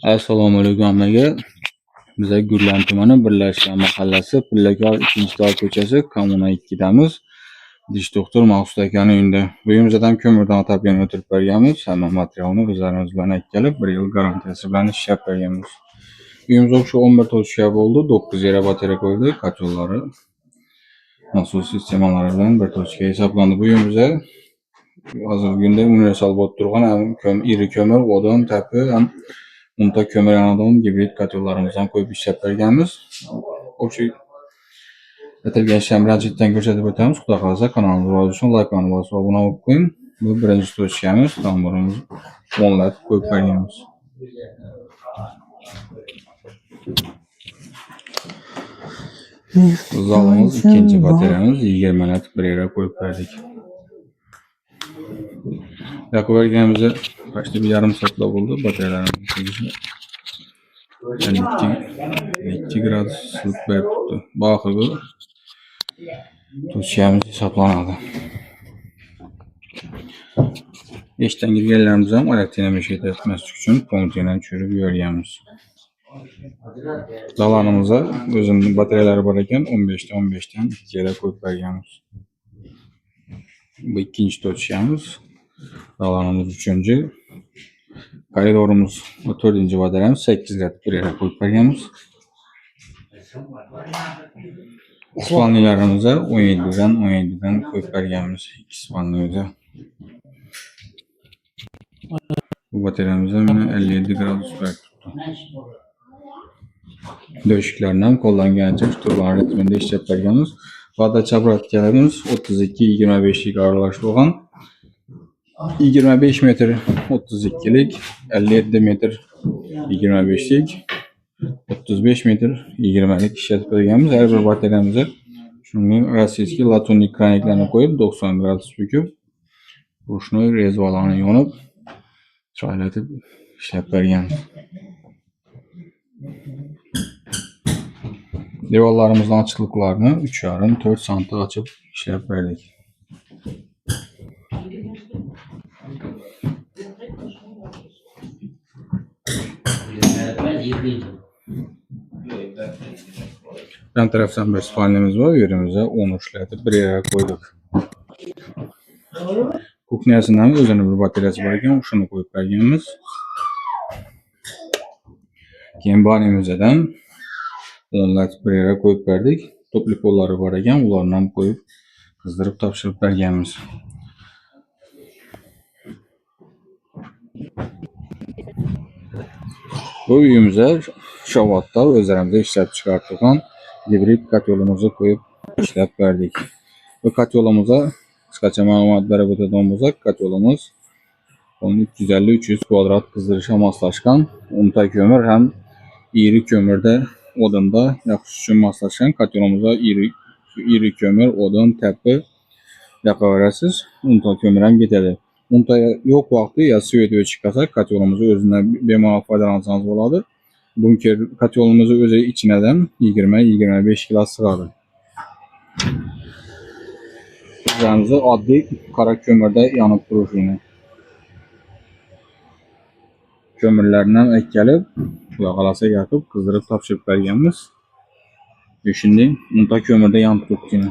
Assalomu alaykum hammaga. Biza Gurlan tumani Birlashgan mahallasi Pillakor 2-dor ko'chasi Kommuna 2damiz. Dish doktor Maqsud akaning uyida. Bu yerdan ko'mirdan topgan o'tirib berganmiz. Hamma materialni o'zlarimiz bilan kelib 1 yil garantiyasi bilan ishlab berganmiz. Uyimizda shu 11 to'shka bo'ldi. 9 yera batareya qo'ydik, kotyullari, nasos sistemalari bilan bir to'shka hisoblandi. Bu uyimizda hozirgi kunda universal bo'lib turgan ham iri ko'mir, o'don, tapi ham unta ko'mir yonadigan gibrid kotyullarimizdan qo'yib ishlab berganmiz. O'sha aytilgan ishlarni birinchidan ko'rsatib o'tamiz. Xudo xohlasa kanalimizni rivoj uchun layklarni bosib obuna bo'lib qo'ying. Bu birinchi to'shkamiz, ta'mirimiz o'nlatib qo'yib berganmiz. Zalimiz ikkinchi bateriyamiz 20 lat bir yere qo'yib berdik. Yoqib berganimizda başta bir yarım saatla buldu batareyalarimiz. 2 graduslik berib tutdi. Baxıqı to'shkamiz hisoblanadi. Eshikdan kirganlarimiz ham oyoq tenamiga yetmaslik uchun pomutini tushirib yuborganmiz. Zalanimizda o'zimning batareyalari bor ekan, 15 dan 2 yere qo'yib berganmiz. Bu ikkinchi to'shkamiz. Zalanimiz 3-chi. Koridorimiz 4-chi batareyamiz 8 lat bir yere qo'yib berganmiz. Spalnilarimizni 17 dan qo'yib berganmiz. 2 spalniyada. Bu batareyamizda mana 57 gradus berib turibdi. Döşüklarni ham qo'llangancha turlar ritmida ishlab berganmiz. Va'da chapratkalarimiz 32-25 lik aralash bo'lgan. 25 metr 32 lik, 57 metr 25 lik, 35 metr 20 lik ishlatib berganmiz. Har bir batareyamizga shunday rossiyskiy latonik kraniklarni qo'yib 90 gradus bukib, rushnoy rezvalarni yonib, chiroylatib ishlab berganmiz. Devorlarimizning ochiqliklarini 3,5-4 sm ochib ishlab berdik. Yan tarafdan bir spalnimiz var. Yerimize 10 uçlayıp bir yere koyduk. Kukniyasından özünün bir bataryası var ekan, şunu koyup berganmiz. Keyin banimizdan o'nlatib bir yere koyup berdik. Topli pollari var ekan, ularni ham qo'yib qizdirib topshirib berganmiz. Bu uyimizda Shovotda o'zlarimizda ishlab chiqartirgan gibrid kotyolimizni qo'yib ishlab berdik. Bu kotyolimizni qisqacha ma'lumot berib o'tadigan bo'lsak, kotyolimiz 350-300 kvadrat qizdirishga moslashgan, unta ko'mir ham iri ko'mirda, o'dinda yoqish uchun moslashgan. Kotyolimizni iri ko'mir, o'din, tapi yoqaverasiz. Unta ko'mir ham ketadi. Unta yo'q vaqti ya svet chiqsa, kotyolimizni o'zidan bemalol foydalansangiz bo'ladi. Bunker kotyolimizni o'zi ichinadan 20-25 kilo sig'adi. Bizamizni oddiy qora ko'mirda yonib turishini. Ko'mirlarni ham ekkalib, xudo xolasa yoqib, qizdirib topshirib berganmiz. Shunday unta ko'mirda yonib turibdi.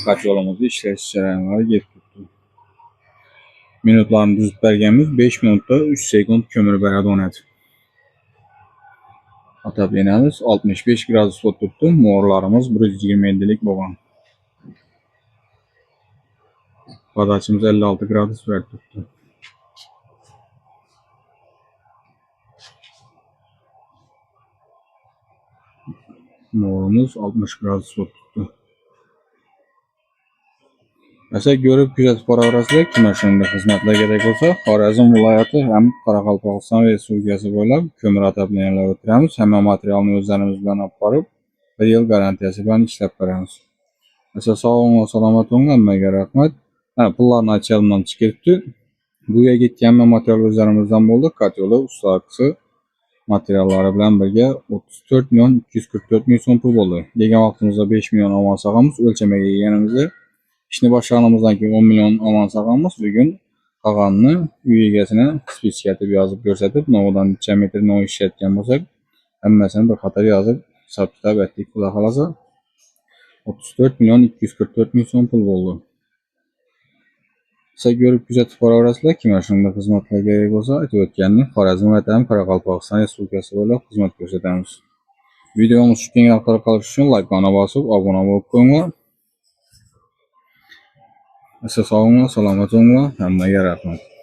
Kotyolimizni ishlash jarayonlari ketib turibdi. Minutlarni tuzib berganmiz. 5 minutda 3 sekund ko'mir beradi. Otopleniyamiz 65 gradus bo'lib turibdi. Mo'rlarimiz 127 lik bo'lgan. Podachimiz 56 gradus berib turibdi. Mo'rimiz 60 gradus bo'lib turibdi. Mesela görüp kuzatib boraverasizlar, kimlar shunday xizmatlar kerak bo'lsa, Xorazm viloyati ham Qoraqalpog'iston Respublikasi bo'ylab ko'mir otopleniyalar o'tiramiz. Hamma materialni o'zlarimiz bilan olib borib, 1 yil garantiyasi bilan ishlab beramiz. Mesela sog'lom va salomat bo'ling, hammaga rahmat. Pullarni aytganimdan chiqibdi. Bu yerga ketgan material o'zlarimizdan bo'ldi. Kotyoli, ustaqisi materiallari bilan birga 34.244.000 so'm pul bo'ldi. Degan vaqtimizda 5 million olgan sog'amiz, o'lchamaga yeganimizda ishni boshlaganimizdan keyin 10 million olgan sog'amiz. Bugun qolganini uy egasine spesifik yazıp görsətib, no'dan neçə metr no işlətgan bolsaq, hammasini bir qator yazıb hisob kitob etdik. Xudo xolasa 34 milyon 244 ming so'm pul bo'ldi. Siz görüp kuzatib boraverasizlar. Kimga shunday xizmatlar kerak bo'lsa, aytib o'tganini Xorazm viloyatining Qoraqalpog'iston Respublikasi bo'ylab xizmat ko'rsatamiz. Videomiz kengroq tarqalishi uchun like bosib, obuna bo'lib qo'yinglar. Siz sog'inglar, salomat bo'linglar. Hammaga rahmat.